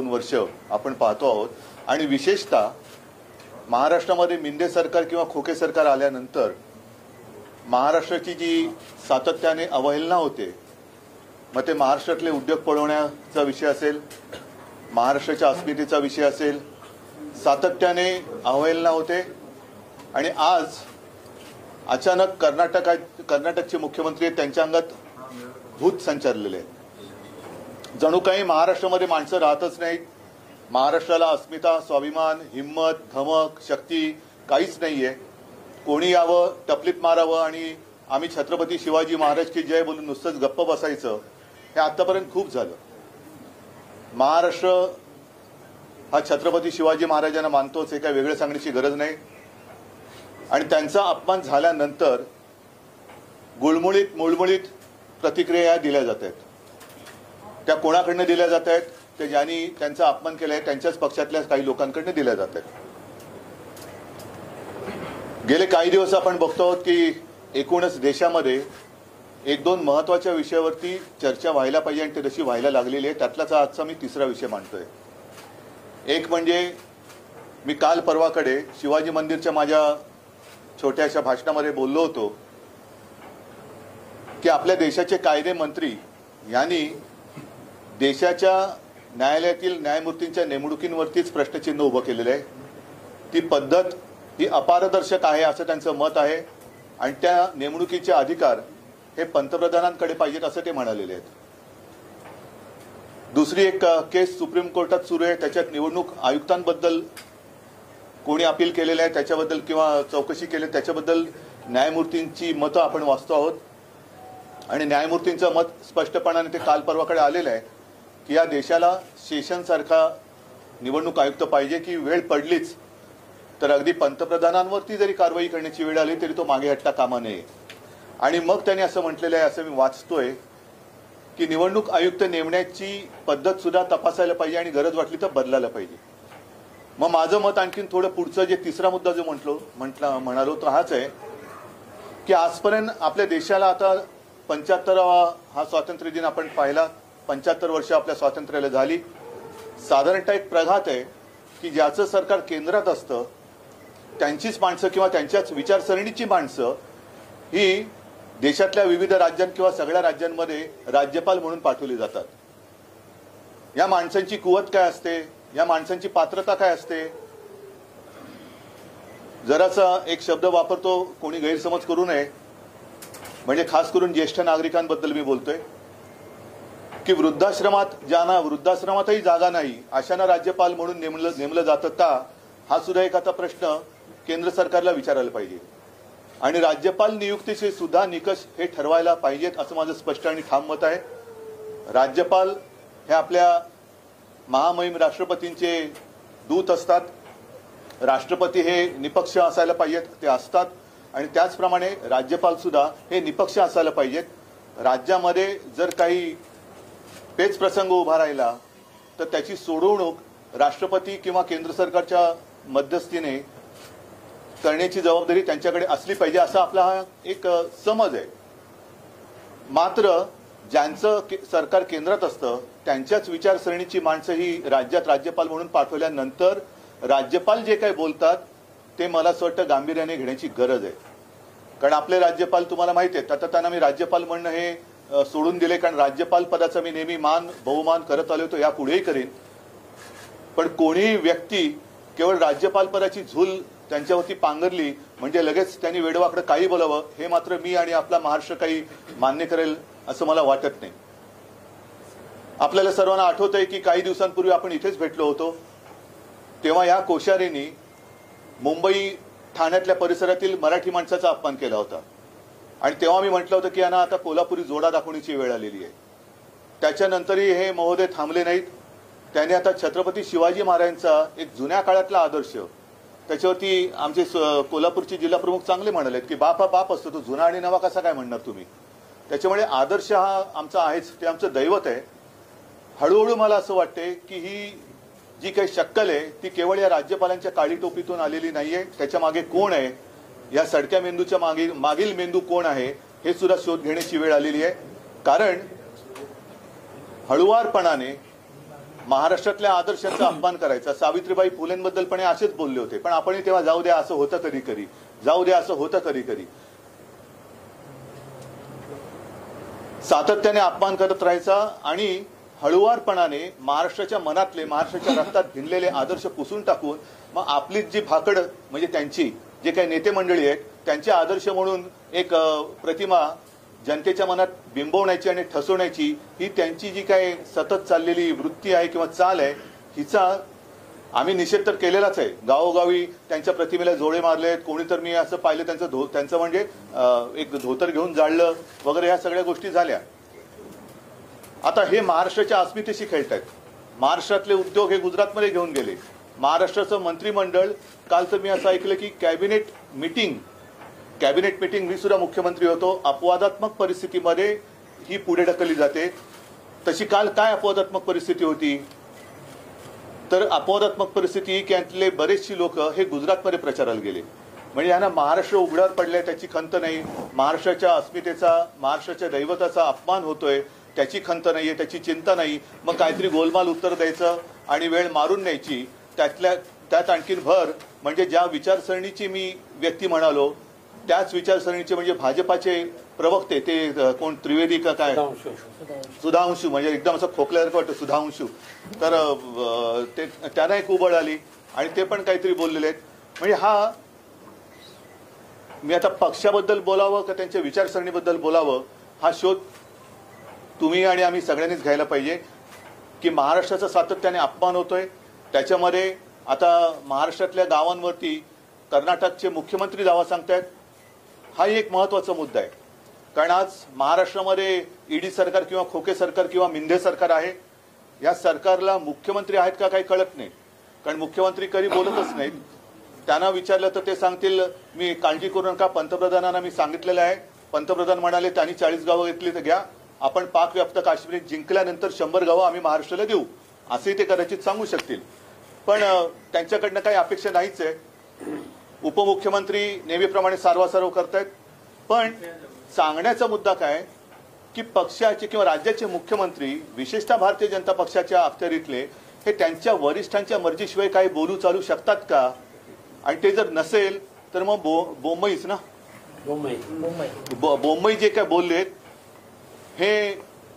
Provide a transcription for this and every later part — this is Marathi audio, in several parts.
2 वर्ष आपण पाहतो आहोत आणि विशेषतः महाराष्ट्रामध्ये मिंदे सरकार किंवा खोके सरकार आल्यानंतर महाराष्ट्राची जी सातत्याने अवहेलना होते, मग ते महाराष्ट्रातले उद्योग पळवण्याचा विषय असेल, महाराष्ट्राच्या अस्मितेचा विषय असेल, सातत्याने अवहेलना होते आणि आज अचानक कर्नाटकचे मुख्यमंत्री त्यांच्या अंगात भूत संचारलेले आहेत। जणू काही महाराष्ट्रामध्ये माणसं राहतच नाहीत, महाराष्ट्राला अस्मिता, स्वाभिमान, हिम्मत, धमक, शक्ती काहीच नाहीये। कोणी यावं, टपलीत मारावं आणि आम्ही छत्रपती शिवाजी महाराज की जय बोलून नुसतंच गप्प बसायचं, हे आतापर्यंत खूप झालं। महाराष्ट्र हा छत्रपती शिवाजी महाराजांना मानतोच, हे काही वेगळं सांगण्याची गरज नाही। आणि त्यांचा अपमान झाल्यानंतर मुळमुळीत प्रतिक्रिया दिल्या जात आहेत। त्या कोणाकडनं दिल्या जात आहेत? ते ज्यांनी त्यांचा अपमान केलाय त्यांच्याच पक्षातल्या काही लोकांकडनं दिल्या जात आहेत। गेले काही दिवस आपण बघतो आहोत की एकूणच देशामध्ये 1-2 महत्त्वाच्या विषयावरती चर्चा व्हायला पाहिजे आणि ते तशी व्हायला लागलेली आहे। त्यातलाच आजचा मी तिसरा विषय मांडतोय। एक म्हणजे मी काल परवाकडे शिवाजी मंदिरच्या माझ्या छोट्याशा भाषणामध्ये बोललो होतो की आपल्या देशाचे कायदे मंत्री यांनी देशाच्या न्यायालयातील न्यायमूर्तींच्या नेमणुकींवरतीच प्रश्नचिन्ह उभं केलेलं आहे। ती पद्धत ही अपारदर्शक आहे असं त्यांचं मत आहे आणि त्या नेमणुकीचे अधिकार हे पंतप्रधानांकडे पाहिजेत असं ते म्हणालेले आहेत। दुसरी एक केस सुप्रीम कोर्टात सुरू आहे, त्याच्यात निवडणूक आयुक्तांबद्दल कोणी अपील केलेलं आहे त्याच्याबद्दल किंवा चौकशी केली त्याच्याबद्दल न्यायमूर्तींची मतं आपण वाचतो आहोत आणि न्यायमूर्तींचं मत स्पष्टपणाने ते काल परवाकडे आलेलं आहे की या देशाला सेशनसारखा निवडणूक आयुक्त पाहिजे की वेळ पडलीच तर अगदी पंतप्रधानांवरती जरी कारवाई करण्याची वेळ आली तरी तो मागे हटता कामा नये। आणि मग त्यांनी असं म्हटलेलं आहे, असं मी वाचतोय की निवडणूक आयुक्त नेमण्याची पद्धत सुद्धा तपासायला पाहिजे आणि गरज वाटली तर बदलायला पाहिजे। मग माझं मत आणखीन थोडं पुढचं जे तिसरा मुद्दा जो म्हणालो तो हाच आहे की आजपर्यंत आपल्या देशाला आता 75वा हा स्वातंत्र्य दिन आपण पाहिला, 75 वर्ष आपल्या स्वातंत्र्याला झाली। साधारणतः एक प्रघात आहे की ज्याचं सरकार केंद्रात असतं त्यांचीच माणसं किंवा त्यांच्याच विचारसरणीची माणसं ही देशातल्या विविध राज्यां किंवा सगळ्या राज्यांमध्ये राज्यपाल म्हणून पाठवली जातात। या माणसांची कुवत काय असते, या माणसांची पात्रता काय असते? जरासा एक शब्द वापरतो, कोणी गैरसमज करू नये, म्हणजे खास करून ज्येष्ठ नागरिकांबद्दल मी बोलतोय की ज्यांना वृद्धाश्रमातही जागा नाही अशांना राज्यपाल म्हणून नेमलं जातं का, हा सुद्धा एक आता प्रश्न केंद्र सरकारला विचारायला पाहिजे। आणि राज्यपाल नियुक्तीचे सुद्धा निकष हे ठरवायला पाहिजेत असं माझं स्पष्ट आणि ठाम मत आहे। राज्यपाल हे आपल्या महामहिम राष्ट्रपतींचे दूत असतात, राष्ट्रपती हे निपक्ष असायला पाहिजेत, ते असतात आणि त्याचप्रमाणे राज्यपाल सुद्धा हे निपक्ष असायला पाहिजेत। राज्यामध्ये जर काही पेच प्रसंग उभा राहिला तर त्याची सोडवणूक राष्ट्रपती किंवा केंद्र सरकारच्या मध्यस्थीने करण्याची जबाबदारी त्यांच्याकडे असली पाहिजे असा आपला हा एक समज आहे। मात्र ज्यांचं सरकार केंद्रात असतं त्यांच्याच विचारसरणीची माणसं ही राज्यात राज्यपाल म्हणून पाठवल्यानंतर राज्यपाल जे काही बोलतात ते मला असं वाटतं गांभीर्याने घेण्याची गरज आहे। कारण आपले राज्यपाल तुम्हाला माहिती आहेत, आता त्यांना मी राज्यपाल म्हणणं हे सोडून दिले, कारण राज्यपाल पदाचा मी नेहमी बहुमान करत आलो होतो, यापुढेही करेन। पण कोणी व्यक्ती केवळ राज्यपाल पदाची झूल त्यांच्यावरती पांघरली म्हणजे लगेच त्यांनी वेडवाकडे काही बोलावं, हे मात्र मी आणि आपला महाराष्ट्र काही मान्य करेल असं मला वाटत नाही। आपल्याला सर्वांना आठवतंय की काही दिवसांपूर्वी आपण इथेच भेटलो होतो, तेव्हा या कोश्यारींनी मुंबई ठाण्यातल्या परिसरातील मराठी माणसाचा अपमान केला होता आणि तेव्हा मी म्हटलं होतं की यांना आता कोल्हापुरी जोडा दाखवण्याची वेळ आलेली आहे। त्याच्यानंतरही हे महोदय थांबले नाहीत, त्यांनी आता छत्रपती शिवाजी महाराजांचा एक जुन्या काळातला आदर्श त्याच्यावरती आमचे कोल्हापूरचे जिल्हा प्रमुख चांगले म्हणालेत की बाप हा बाप असतो, तो जुना आणि नवा कसा काय म्हणणार तुम्ही। त्याच्यामुळे आदर्श हा आमचा आहेच, ते आमचं दैवत आहे। हळूहळू मला असं वाटते की ही जी काही शक्कल आहे ती केवळ या राज्यपालांच्या काळी टोपीतून आलेली नाहीये, त्याच्या मागे कोण आहे, या सडक्या मेंदूच्या मागील मेंदू कोण आहे हे सुद्धा शोध घेण्याची वेळ आलेली आहे। कारण हळुवारपणाने महाराष्ट्रातल्या आदर्शांचा अपमान करायचा. सावित्रीबाई फुलेंबद्दल पण असेच बोलले होते, पण आपण तेव्हा जाऊ द्या असं होतं कधी कधी, जाऊ द्या असं होतं कधी कधी. सातत्याने अपमान करत राहायचा आणि हळुवारपणाने महाराष्ट्राच्या मनातले, महाराष्ट्राच्या रक्तात भिनलेले आदर्श पुसून टाकून मग आपली जी भाकड म्हणजे त्यांची जे काही नेते मंडळी आहेत त्यांचे आदर्श म्हणून एक प्रतिमा जनतेच्या मनात बिंबवण्याची आणि ठसवण्याची ही त्यांची जी काही सतत चाललेली वृत्ती आहे किंवा चाल आहे, हिचा आम्ही निषेध तर केलेलाच आहे. गावोगावी त्यांच्या प्रतिमेला जोडे मारलेत, कोणी तर मी असं पाहिलं त्यांचं म्हणजे एक धोतर घेऊन जाळलं वगैरे, ह्या सगळ्या गोष्टी झाल्या. आता हे महाराष्ट्राच्या अस्मितेशी खेळतायत. महाराष्ट्रातले उद्योग हे गुजरातमध्ये घेऊन गेले. महाराष्ट्राचं मंत्रिमंडळ, काल तर मी असं ऐकलं की कॅबिनेट मीटिंग, मी सुद्धा मुख्यमंत्री होतो, अपवादात्मक परिस्थितीमध्ये ही पुढे ढकलली जाते. तशी काल काय अपवादात्मक परिस्थिती होती? तर अपवादात्मक परिस्थिती की यातले बरेचशी लोक हे गुजरातमध्ये प्रचाराला गेले. म्हणजे यांना महाराष्ट्र उघड्यावर पडलाय त्याची खंत नाही, महाराष्ट्राच्या अस्मितेचा, महाराष्ट्राच्या दैवताचा अपमान होतोय त्याची खंत नाहीये, त्याची चिंता नाही. मग काहीतरी गोलमाल उत्तर द्यायचं आणि वेळ मारून न्यायची. त्यात आणखीन भर म्हणजे ज्या विचारसरणीची मी व्यक्ती म्हणालो त्याच विचारसरणीचे म्हणजे भाजपाचे प्रवक्ते, ते कोण त्रिवेदी का काय, सुधांशू, म्हणजे एकदम असं खोकल्यासारखं वाटतं सुधांशू, तर ते त्यांना एक उबळ आली आणि ते पण काहीतरी बोललेले आहेत. म्हणजे हा, मी आता पक्षाबद्दल बोलावं का त्यांच्या विचारसरणीबद्दल बोलावं हा शोध तुम्ही आणि आम्ही सगळ्यांनीच घ्यायला पाहिजे. की महाराष्ट्राचा सातत्याने अपमान होतोय, त्याच्यामध्ये आता महाराष्ट्रातल्या गावांवरती कर्नाटकचे मुख्यमंत्री दावा सांगतायत. हाही एक महत्वाचा मुद्दा आहे, कारण आज महाराष्ट्रामध्ये ईडी सरकार किंवा खोके सरकार किंवा मिंधे सरकार आहे. या सरकारला मुख्यमंत्री आहेत का काही कळत नाही, कारण मुख्यमंत्री कधी बोलतच नाहीत. त्यांना विचारलं तर ते सांगतील मी काळजी करू नका, पंतप्रधानांना मी सांगितलेलं आहे. पंतप्रधान म्हणाले त्यांनी 40 गावं घेतली तर घ्या, आपण पाकव्याप्त काश्मीर जिंकल्यानंतर 100 गावं आम्ही महाराष्ट्राला देऊ, असेही ते कदाचित सांगू शकतील. पण त्यांच्याकडनं काही अपेक्षा नाहीच आहे. उपमुख्यमंत्री नेहमीप्रमाणे सारवासारव करतायत. पण सांगण्याचा मुद्दा काय की पक्षाचे किंवा राज्याचे मुख्यमंत्री, विशेषतः भारतीय जनता पक्षाच्या अखत्यारीतले, हे त्यांच्या वरिष्ठांच्या मर्जीशिवाय काही बोलू चालू शकतात का? आणि ते जर नसेल तर मग बोंबईच ना, बोंबई जे काय बोललेत हे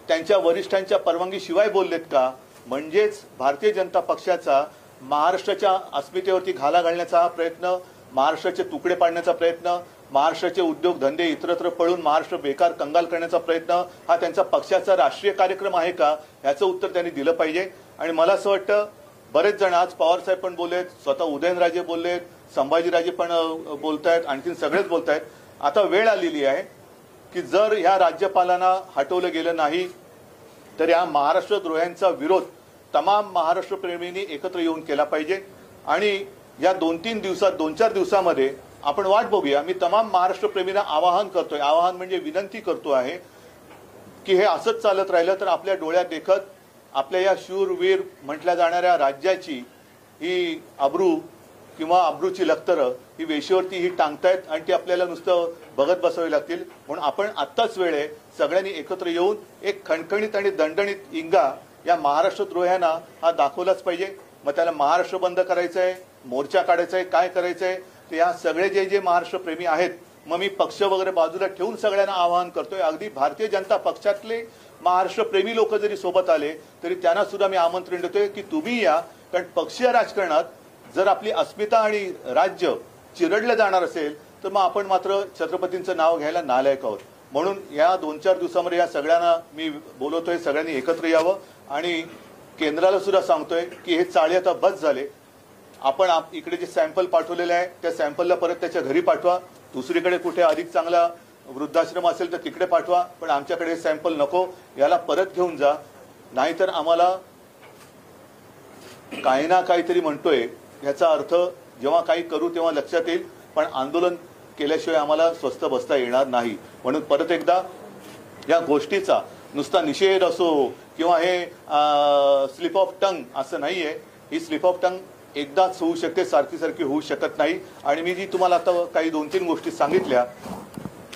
त्यांच्या वरिष्ठांच्या परवानगीशिवाय बोललेत का? म्हणजेच भारतीय जनता पक्षाचा महाराष्ट्राच्या अस्मितेवरती घाला घालण्याचा हा प्रयत्न, महाराष्ट्राचे तुकडे पाडण्याचा प्रयत्न, महाराष्ट्राचे उद्योगधंदे इतरत्र पळून महाराष्ट्र बेकार कंगाल करण्याचा प्रयत्न हा त्यांचा पक्षाचा राष्ट्रीय कार्यक्रम आहे का? याचं उत्तर त्यांनी दिलं पाहिजे. आणि मला असं वाटतं बरेच जण, आज पवारसाहेब पण बोललेत, स्वतः उदयनराजे बोललेत, संभाजीराजे पण बोलतायत, आणखीन सगळेच बोलतायत. आता वेळ आलेली आहे की जर ह्या राज्यपालांना हटवलं गेलं नाही तर या महाराष्ट्रद्रोह्यांचा विरोध तमाम महाराष्ट्र प्रेमींनी एकत्र येऊन केला पाहिजे. आणि या 2-3 दिवसात, 2-4 दिवसामध्ये आपण वाट बघूया. मी तमाम महाराष्ट्र प्रेमींना आवाहन म्हणजे विनंती करतो आहे की हे असंच चालत राहिलं तर आपल्या डोळ्यात देखत आपल्या या शूरवीर म्हटल्या जाणाऱ्या राज्याची ही अब्रू किंवा अब्रूची लखतरं ही वेशीवरती ही टांगतायत आणि ती आपल्याला नुसतं बघत बसावी लागतील. म्हणून आपण आत्ताच वेळ आहे सगळ्यांनी एकत्र येऊन एक खणखणीत आणि दणदणीत इंगा या महाराष्ट्रद्रोह्यांना हा दाखवलाच पाहिजे. मग त्याला महाराष्ट्र बंद करायचं आहे, मोर्चा काढायचा आहे, काय करायचं आहे ते या सगळे जे महाराष्ट्र प्रेमी आहेत, मग मी पक्ष वगैरे बाजूला ठेवून सगळ्यांना आवाहन करतोय. अगदी भारतीय जनता पक्षातले महाराष्ट्र प्रेमी लोक जरी सोबत आले तरी त्यांना सुद्धा मी आमंत्रण देतोय की तुम्ही या. कारण पक्षीय राजकारणात जर आपली अस्मिता आणि राज्य चिरडलं जाणार असेल तर मग आपण मात्र छत्रपतींचं नाव घ्यायला नालायक आहोत. म्हणून या 2-4 दिवसामध्ये या सगळ्यांना मी बोलवतोय, सगळ्यांनी एकत्र यावं. आणि केंद्राला सुद्धा सांगतोय की हे चाळे आता बस झाले. आपण इकडे जे सॅम्पल पाठवलेले आहे त्या सॅम्पलला परत त्याच्या घरी पाठवा. दुसरीकडे कुठे अधिक चांगला वृद्धाश्रम असेल तर तिकडे पाठवा, पण आमच्याकडे हे सॅम्पल नको, याला परत घेऊन जा. नाहीतर आम्हाला काही ना काहीतरी म्हणतोय याचा अर्थ जेव्हा काही करू तेव्हा लक्षात येईल, पण आंदोलन केल्याशिवाय आम्हाला स्वस्थ बसता येणार नाही. म्हणून परत एकदा या गोष्टीचा नुसता निषेध असो किंवा हे स्लिप ऑफ टंग असं नाहीये. ही स्लिप ऑफ टंग एकदाच होऊ शकते, सारखी सारखी होऊ शकत नाही. आणि मी जी तुम्हाला आता काही 2-3 गोष्टी सांगितल्या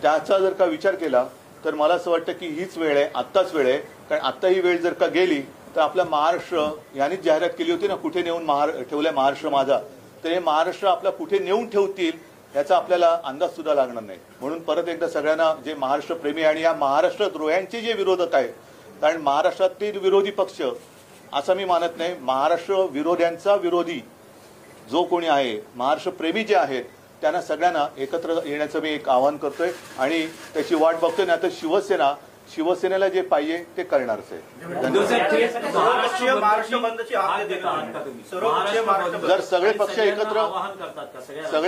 त्याचा जर का विचार केला तर मला असं वाटतं की हीच वेळ आहे, आत्ताच वेळ आहे. कारण आत्ता ही वेळ जर का गेली तर आपला महाराष्ट्र यांनीच जाहिरात केली होती ना, कुठे नेऊन ठेवलाय महाराष्ट्र माझा. तर हे महाराष्ट्र आपला कुठे नेऊन ठेवतील याचा आपल्याला अंदाज सुद्धा लागणार नाही. म्हणून परत एकदा सगळ्यांना, जे महाराष्ट्र प्रेमी आणि या महाराष्ट्र द्रोह्यांचे जे विरोधक आहेत, कारण महाराष्ट्रातील विरोधी पक्ष असं मी मानत नाही, महाराष्ट्र विरोध्यांचा विरोधी जो कोणी आहे, महाराष्ट्र प्रेमी जे आहेत, त्यांना सगळ्यांना एकत्र येण्याचं मी एक आवाहन करतोय आणि त्याची वाट बघतोय. नाही तर शिवसेनेला जे पाहिजे ते करणारच आहे. जर सगळे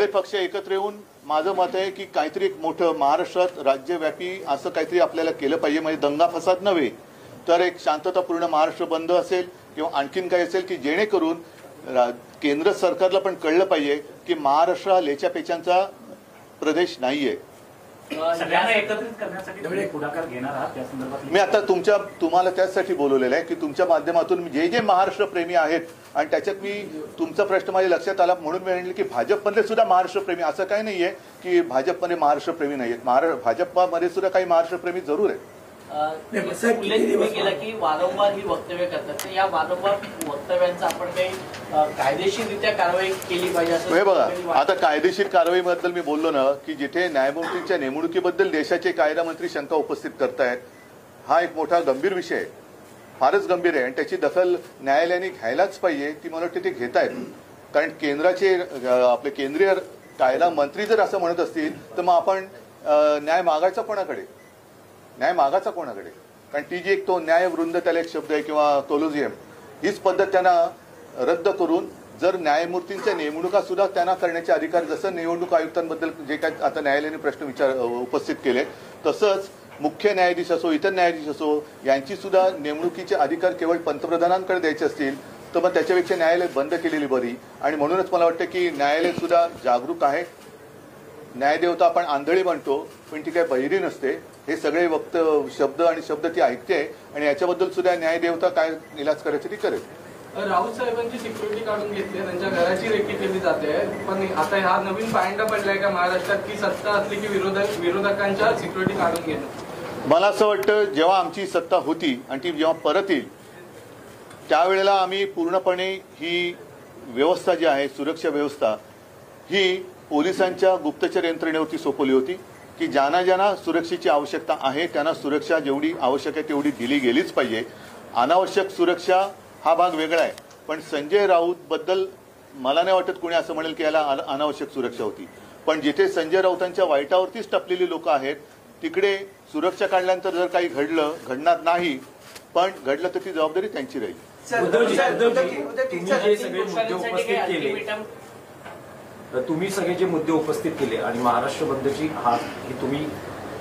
पक्ष एकत्र येऊन, माझं मत आहे की काहीतरी एक मोठं महाराष्ट्रात राज्यव्यापी असं काहीतरी आपल्याला केलं पाहिजे. म्हणजे दंगा फसाद नव्हे, तर एक शांततापूर्ण महाराष्ट्र बंद असेल किंवा आणखीन काही असेल की जेणेकरून केंद्र सरकारला पण कळलं पाहिजे की महाराष्ट्र हा लेच्यापेचांचा प्रदेश नाहीये. सगळ्यांना एकत्रित करण्यासाठी पुढाकार घेणार आहात त्या संदर्भात? मी आता तुम्हाला त्याचसाठी बोलवलेलं आहे की तुमच्या माध्यमातून जे भाजप प्रेमी आहेत, आणि त्याच्यात मी तुमचा प्रश्न माझ्या लक्षात आला म्हणून मी म्हणले की भाजपमधले सुद्धा महाराष्ट्र प्रेमी, असं काही नाहीये की भाजपमध्ये महाराष्ट्र प्रेमी नाहीयेत. भाजपमध्ये सुद्धा काही महाराष्ट्र प्रेमी जरूर आहेत. उल्लेख तुम्ही केला की वारंवार ही वक्तव्य करतात, तर या वारंवार वक्तव्यांचा आपण काही कायदेशीररित्या कारवाई केली पाहिजे असं हे बघा. आता कायदेशीर कारवाईबद्दल मी बोललो ना की जिथे न्यायमूर्तींच्या नेमणुकीबद्दल देशाचे कायदा मंत्री शंका उपस्थित करतायत, हा एक मोठा गंभीर विषय आहे, फारच गंभीर आहे आणि त्याची दखल न्यायालयाने घ्यायलाच पाहिजे. ती मला वाटते ते घेत आहेत. कारण केंद्राचे आपले केंद्रीय कायदा मंत्री जर असं म्हणत असतील तर मग आपण न्याय मागायचा कोणाकडे? कारण ती जी एक तो न्यायवृंद, त्याला एक शब्द आहे किंवा कोलोजियम, हीच पद्धत त्यांना रद्द करून जर न्यायमूर्तींच्या नेमणुका सुद्धा त्यांना करण्याचे अधिकार, जसं निवडणूक आयुक्तांबद्दल जे काय आता न्यायालयाने प्रश्न उपस्थित केले, तसंच मुख्य न्यायाधीश असो, इतर न्यायाधीश असो, यांची सुद्धा नेमणुकीचे अधिकार केवळ पंतप्रधानांकडे द्यायचे असतील तर मग त्याच्यापेक्षा न्यायालय बंद केलेली बरी. आणि म्हणूनच मला वाटतं की न्यायालय सुद्धा जागरूक आहे. न्यायदेवता आपण आंधळी म्हणतो, पण ती काय बहिरी नसते. हे सगळे शब्द ती ऐकते आणि याच्याबद्दल सुद्धा न्यायदेवता काय इलाज करायचं ती करेल. राहुल साहेबांची सिक्युरिटी काढून घेतली, त्यांच्या घराची रेकी केली जाते, पण आता हा नवीन पायंडा पडलाय का महाराष्ट्रात की सत्ता असली की विरोधकांच्या सिक्युरिटी काढून घेणं? मला असं वाटतं जेव्हा आमची सत्ता होती आणि ती जेव्हा परत येईल त्यावेळेला आम्ही पूर्णपणे ही व्यवस्था जी आहे, सुरक्षा व्यवस्था, ही पोलिसांच्या गुप्तचर यंत्रणेवरती सोपवली होती की ज्यांना सुरक्षेची आवश्यकता आहे त्यांना सुरक्षा जेवढी आवश्यक आहे तेवढी दिली गेलीच पाहिजे. अनावश्यक सुरक्षा हा भाग वेगळा आहे. पण संजय राऊत बद्दल मला नाही वाटत कोणी असं म्हणेल की याला अनावश्यक सुरक्षा होती. पण जिथे संजय राऊतांच्या वाईटावरतीच टपलेली लोक आहेत तिकडे सुरक्षा काढल्यानंतर जर काही घडणार नाही, पण घडलं तर ती जबाबदारी त्यांची राहील. तुम्ही सगळे जे मुद्दे उपस्थित केले आणि महाराष्ट्र बंदची ही तुम्ही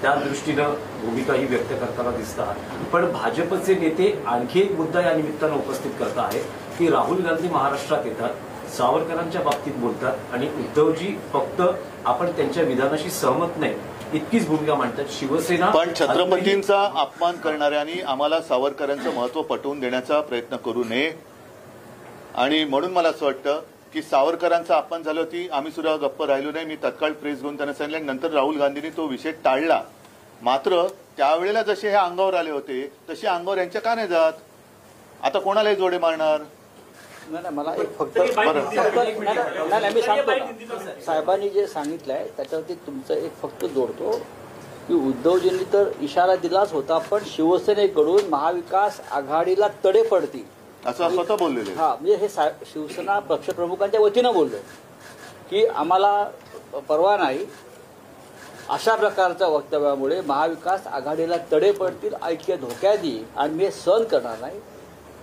त्या दृष्टीनं भूमिका ही व्यक्त करताना दिसत आहात, पण भाजपचे नेते आणखी एक मुद्दा या निमित्तानं उपस्थित करत आहेत की राहुल गांधी महाराष्ट्रात येतात, सावरकरांच्या बाबतीत बोलतात आणि उद्धवजी फक्त आपण त्यांच्या विधानाशी सहमत नाही इतकीच भूमिका मांडतात. शिवसेना पण छत्रपतींचा अपमान करणाऱ्यांनी आम्हाला सावरकरांचं महत्व पटवून देण्याचा प्रयत्न करू नये. आणि म्हणून मला असं वाटतं की सावरकरांचा अपमान झालं होती, आम्ही सुद्धा गप्प राहिलो नाही. मी तत्काळ प्रेस घेऊन त्यांना सांगितलं. नंतर राहुल गांधींनी तो विषय टाळला. मात्र त्यावेळेला जसे हे अंगावर आले होते तसे अंगावर यांच्या का नाही जात? आता कोणालाही जोडे मारणार? नाही, मला एक फक्त नाही मी सांगतो ना, साहेबांनी जे सांगितलंय त्याच्यावरती तुमचं एक फक्त जोडतो की उद्धवजींनी तर इशारा दिलाच होता, पण शिवसेनेकडून महाविकास आघाडीला तडे पडतील असं स्वतः बोललेले. हा, म्हणजे हे शिवसेना पक्षप्रमुखांच्या वतीनं बोललो की आम्हाला परवा नाही, अशा प्रकारच्या वक्तव्यामुळे महाविकास आघाडीला तडे पडतील, ऐक्य धोक्यात येईल आणि मी हे सहन करणार नाही,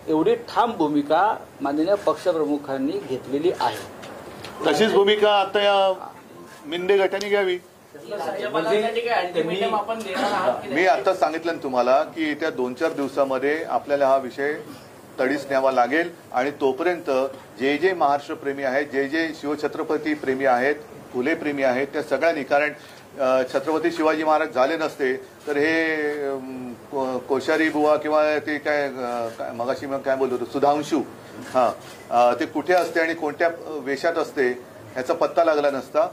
एवढी ठाम भूमिका माननीय पक्षप्रमुखांनी घेतलेली आहे. तशीच भूमिका आता या मिंदे गटाने घ्यावी. मी आता सांगितलं ना तुम्हाला की येत्या 2-4 दिवसामध्ये आपल्याला हा विषय तडीस न्यावा लागेल आणि तोपर्यंत जे महाराष्ट्र प्रेमी आहेत, जे शिवछत्रपती प्रेमी आहेत, फुले प्रेमी आहेत, त्या सगळ्यांनी, कारण छत्रपती शिवाजी महाराज झाले नसते तर हे कोश्यारी बुवा किंवा ते काय मगाशी मग काय बोलतो सुधांशू, ते कुठे असते आणि कोणत्या वेशात असते ह्याचा पत्ता लागला नसता.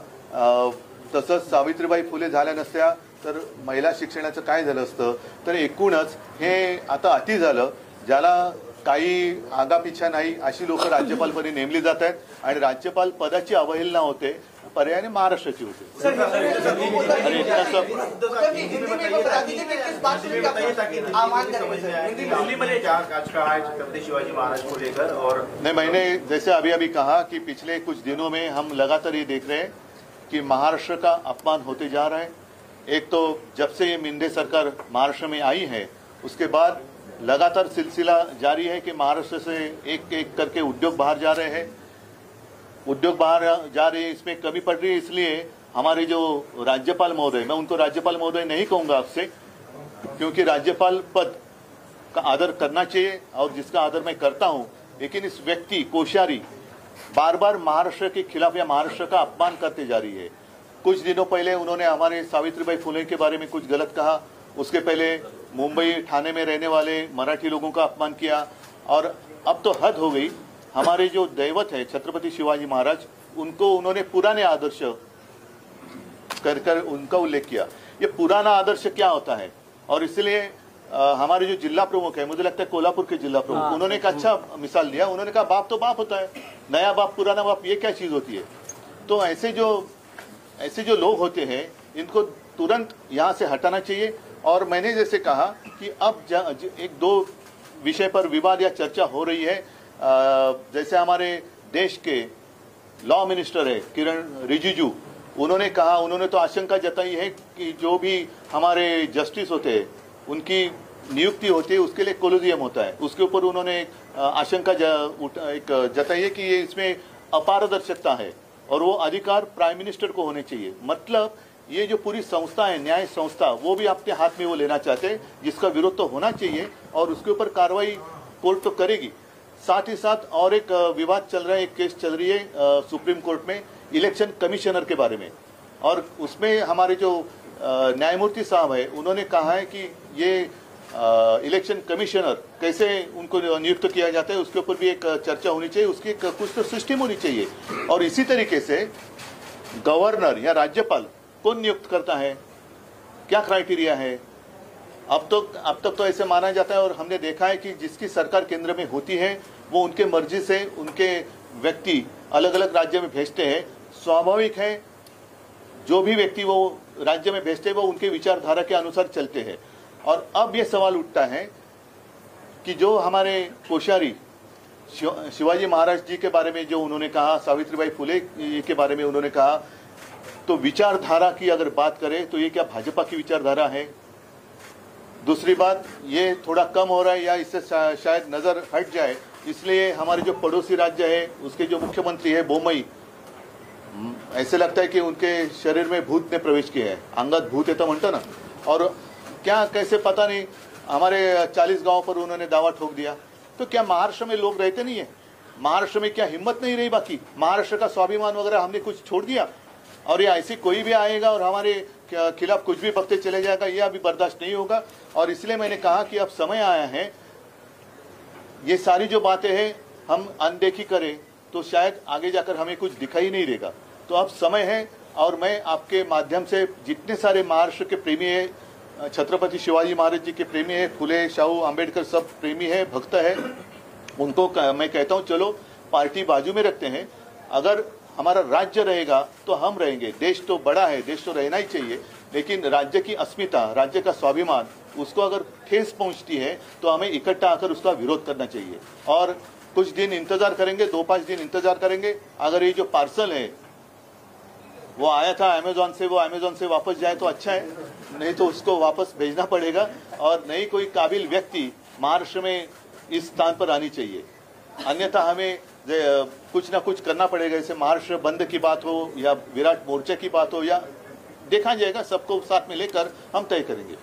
तसंच सावित्रीबाई फुले झाल्या नसत्या तर महिला शिक्षणाचं काय झालं असतं. तर एकूणच हे आता अति झालं. ज्याला काही आगापिछा नाही अशी लोक राज्यपालपदी नेमली जात आहेत आणि राज्यपाल पदाची अवहेलना होते, पर्यायाने महाराष्ट्राची होते. अरे इतना सब छत्रपति शिवाजी महाराज को लेकर और नहीं, मैंने जैसे अभी अभी कहा कि पिछले कुछ दिनों में हम लगातार ये देख रहे हैं कि महाराष्ट्र का अपमान होते जा रहा है. एक तो जब से ये मिंदे सरकार महाराष्ट्र में आई है उसके बाद लगातार सिलसिला जारी है कि महाराष्ट्र से एक एक करके उद्योग बाहर जा रहे हैं. उद्योग बाहर जा रहे हैं, इसमें कमी पड़ रही है. इसलिए हमारे जो राज्यपाल महोदय, मैं उनको राज्यपाल महोदय नहीं कहूंगा आपसे, क्योंकि राज्यपाल पद का आदर करना चाहिए और जिसका आदर मैं करता हूं, लेकिन इस व्यक्ति कोश्यारी बार बार महाराष्ट्र के खिलाफ या महाराष्ट्र का अपमान करते जा रही है. कुछ दिनों पहले उन्होंने हमारे सावित्रीबाई फुले के बारे में कुछ गलत कहा, उसके पहले मुंबई ठाणे में रहने वाले मराठी लोगों का अपमान किया, और अब तो हद हो गई. हमारे जो दैवत है छत्रपति शिवाजी महाराज, उनको उन्होंने पुराने आदर्श कर कर उनका उल्लेख किया. ये पुराना आदर्श क्या होता है, और इसलिए हमारे जो जिला प्रमुख है, मुझे लगता है कोल्हापुर के जिला प्रमुख, उन्होंने एक अच्छा मिसाल दिया. उन्होंने कहा बाप तो बाप होता है, नया बाप पुराना बाप ये क्या चीज होती है. तो ऐसे जो लोग होते हैं इनको तुरंत यहाँ से हटाना चाहिए. और मैंने जैसे कहा कि अब एक दो विषय पर विवाद या चर्चा हो रही है. जैसे हमारे देश के लॉ मिनिस्टर है किरण रिजिजू, उन्होंने तो आशंका जताई है कि जो भी हमारे जस्टिस होते हैं उनकी नियुक्ति होती है उसके लिए कोलोजियम होता है, उसके ऊपर उन्होंने आशंका जताई है कि ये इसमें अपारदर्शिता है और वो अधिकार प्राइम मिनिस्टर को होने चाहिए. मतलब ये जो पूरी संस्था है, न्याय संस्था, वो भी आपके हाथ में वो लेना चाहते हैं, जिसका विरोध तो होना चाहिए और उसके ऊपर कार्रवाई कोर्ट तो करेगी. साथ ही साथ और एक विवाद चल रहा है, एक केस चल रही है सुप्रीम कोर्ट में इलेक्शन कमिश्नर के बारे में, और उसमें हमारे जो न्यायमूर्ति साहब है उन्होंने कहा है कि ये इलेक्शन कमिश्नर कैसे उनको नियुक्त किया जाता है उसके ऊपर भी एक चर्चा होनी चाहिए, उसकी कुछ तो सिस्टम होनी चाहिए. और इसी तरीके से गवर्नर या राज्यपाल कौन नियुक्त करता है, क्या क्राइटेरिया है. अब तक तो ऐसे माना जाता है और हमने देखा है कि जिसकी सरकार केंद्र में होती है वो उनके मर्जी से उनके व्यक्ति अलग अलग राज्य में भेजते हैं. स्वाभाविक है, जो भी व्यक्ति वो राज्य में भेजते हैं वो उनके विचारधारा के अनुसार चलते हैं. और अब ये सवाल उठता है कि जो हमारे कोश्यारी शिवाजी महाराज जी के बारे में जो उन्होंने कहा, सावित्रीबाई फुले के बारे में उन्होंने कहा, तो विचारधारा की अगर बात करें तो ये क्या भाजपा की विचारधारा है. दूसरी बात, ये थोड़ा कम हो रहा है या इससे शायद नजर हट जाए, इसलिए हमारे जो पड़ोसी राज्य है उसके जो मुख्यमंत्री है बोमई, ऐसे लगता है कि उनके शरीर में भूत ने प्रवेश किया है, अंगत भूत है तो म्हणता ना. और क्या कैसे पता नहीं, हमारे 40 गांव पर उन्होंने दावा ठोक दिया. तो क्या महाराष्ट्र में लोग रहते नहीं है? महाराष्ट्र में क्या हिम्मत नहीं रही? बाकी महाराष्ट्र का स्वाभिमान वगैरह हमने कुछ छोड़ दिया? और ये ऐसे कोई भी आएगा और हमारे खिलाफ कुछ भी बकते चले जाएगा, ये अभी बर्दाश्त नहीं होगा. और इसलिए मैंने कहा कि अब समय आया है, ये सारी जो बातें हैं हम अनदेखी करें तो शायद आगे जाकर हमें कुछ दिखाई नहीं देगा. तो अब समय है, और मैं आपके माध्यम से जितने सारे महाराष्ट्र के प्रेमी है, छत्रपति शिवाजी महाराज जी के प्रेमी है, फुले, शाहू, अंबेडकर सब प्रेमी है, भक्त है, उनको मैं कहता हूँ चलो पार्टी बाजू में रखते हैं. अगर हमारा राज्य रहेगा तो हम रहेंगे. देश तो बड़ा है, देश तो रहना ही चाहिए, लेकिन राज्य की अस्मिता, राज्य का स्वाभिमान, उसको अगर ठेस पहुंचती है तो हमें इकट्ठा आकर उसका विरोध करना चाहिए. और कुछ दिन इंतजार करेंगे, 2-5 दिन इंतजार करेंगे. अगर ये जो पार्सल है वो आया था अमेजोन से, वो अमेजोन से वापस जाए तो अच्छा है, नहीं तो उसको वापस भेजना पड़ेगा. और नई कोई काबिल व्यक्ति महाराष्ट्र में इस स्थान पर आनी चाहिए, अन्यथा हमें कुछ ना कुछ करना पड़ेगा. जैसे महाराष्ट्र बंद की बात हो या विराट मोर्चे की बात हो, या देखा जाएगा, सबको साथ में लेकर हम तय करेंगे.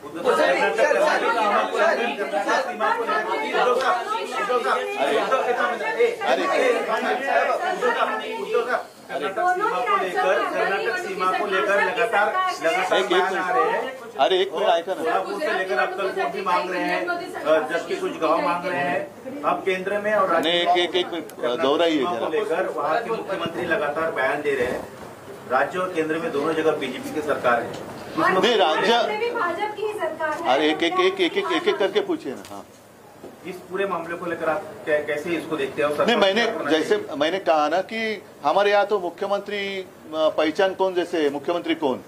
कर्नाटक सीमा को लेकर लगातार बयान आ रहे हैं. अरे एक मिनट ऐका ना, कोल्हापुर से लेकर अक्कलकोट भी मांग रहे हैं, जबकि कुछ गांव मांग रहे हैं. अब केंद्र में और राज्य एक दोहराइए को लेकर वहाँ के मुख्यमंत्री लगातार बयान दे रहे हैं. राज्य और केंद्र में दोनों जगह बीजेपी की सरकार है. नहीं, राज्य भाजपा की ही सरकार है. अरे एक करके पूछिए ना. हाँ, इस पूरे मामले को लेकर आप कैसे इसको देखते हैं? और नहीं, सरकार जैसे मैंने कहा ना कि हमारे यहाँ तो मुख्यमंत्री पहचान कौन जैसे मुख्यमंत्री कौन,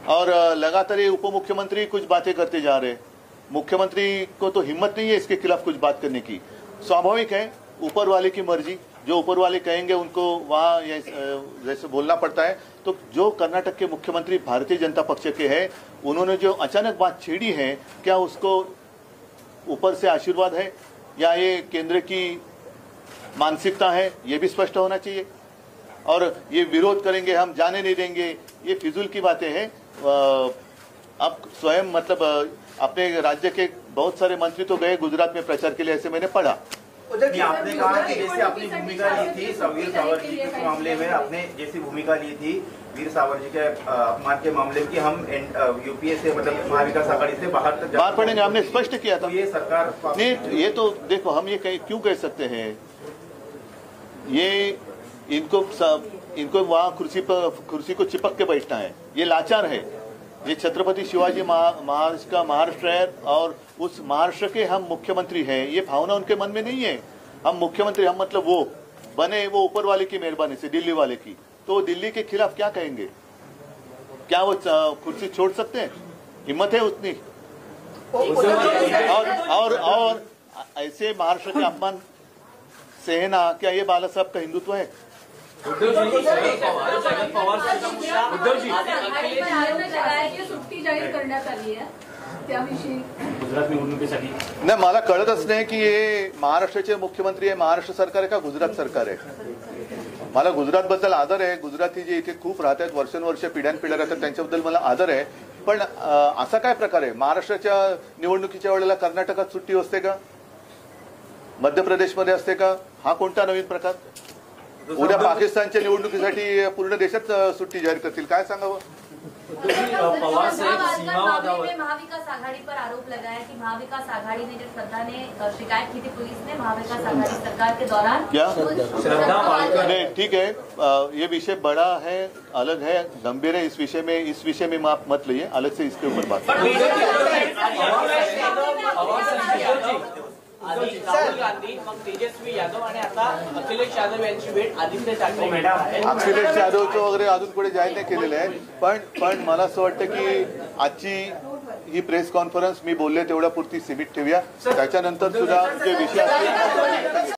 और लगातार ये उप मुख्यमंत्री कुछ बातें करते जा रहे। मुख्यमंत्री को तो हिम्मत नहीं है इसके खिलाफ कुछ बात करने की। स्वाभाविक है, ऊपर वाले की मर्जी, जो ऊपर वाले कहेंगे उनको वहाँ जैसे बोलना पड़ता है। तो जो कर्नाटक के मुख्यमंत्री भारतीय जनता पक्ष के हैं, उन्होंने जो अचानक बात छेड़ी है, क्या उसको ऊपर से आशीर्वाद है या ये केंद्र की मानसिकता है, ये भी स्पष्ट होना चाहिए। और ये विरोध करेंगे, हम जाने नहीं देंगे, ये फिजूल की बातें हैं। अब स्वयं मतलब अपने राज्य के बहुत सारे मंत्री तो गए गुजरात में प्रचार के लिए, ऐसे मैंने पढ़ा। नहीं, आपने कहा कि जैसे अपनी भूमिका ली थी वीर सावर जी के मामले में, आपने जैसी भूमिका ली थी वीर सावर जी के अपमान के मामले में कि हम यूपीए से मतलब महाविकास आघाड़ी से बाहर पड़ेंगे, हमने स्पष्ट किया था। तो ये सरकार नहीं, ये तो देखो, हम ये क्यों कह सकते हैं, ये इनको वहाँ कुर्सी को चिपक के बैठना है, ये लाचार है। ये छत्रपति शिवाजी महाराज का महाराष्ट्र है और उस महाराष्ट्र के हम मुख्यमंत्री हैं, ये भावना उनके मन में नहीं है। हम मुख्यमंत्री, हम मतलब वो बने वो ऊपर वाले की मेहरबानी से, दिल्ली वाले की। तो दिल्ली के खिलाफ क्या कहेंगे? क्या वो कुर्सी छोड़ सकते हैं? हिम्मत है उतनी? और ऐसे महाराष्ट्र के अपमान सहना, क्या ये बाला साहब का हिंदुत्व है? सुट्टी जाहीर करण्यात आली आहे त्याविषयी गुजरात निवडणुकीसाठी नाही, मला कळतच नाही की हे महाराष्ट्राचे मुख्यमंत्री आहे, महाराष्ट्र सरकार आहे का गुजरात सरकार आहे। मला गुजरात बद्दल आदर आहे, गुजराती जे इथे खूप राहतात, वर्षानुवर्ष पिढ्यानपिढ्या राहतात, त्यांच्याबद्दल मला आदर आहे। पण असा काय प्रकार आहे? महाराष्ट्राच्या निवडणुकीच्या वेळेला कर्नाटकात सुट्टी असते का? मध्य प्रदेशमध्ये असते का? हा कोणता नवीन प्रकार? उद्या पाकिस्तानच्या निवडणुकीसाठी पूर्ण देशात सुट्टी जाहीर करतील, काय सांगावं? पवार साहेब सीमावादावर महाविकास आघाड़ी पर आरोप लगाया कि महाविकास आघाड़ी ने जब श्रद्धा ने शिकायत की थी पुलिस ने महाविकास आघाड़ी सरकार के दौरान, क्या श्रद्धा पालकर नहीं, ठीक है, ये विषय बड़ा है, अलग है, गंभीर है। इस विषय में आप मत लिए, अलग से इसके ऊपर बात आधी राहुल गांधी, मग तेजस्वी यादव आणि आता अखिलेश यादव यांची भेट आदित्य ठाकरे अखिलेश यादवचं वगैरे अजून पुढे जाहीर नाही केलेलं आहे। पण मला असं वाटतं की आजची ही प्रेस कॉन्फरन्स मी बोलले तेवढ्या पुरती सीमित ठेवूया, त्याच्यानंतर सुद्धा जे विषय असतील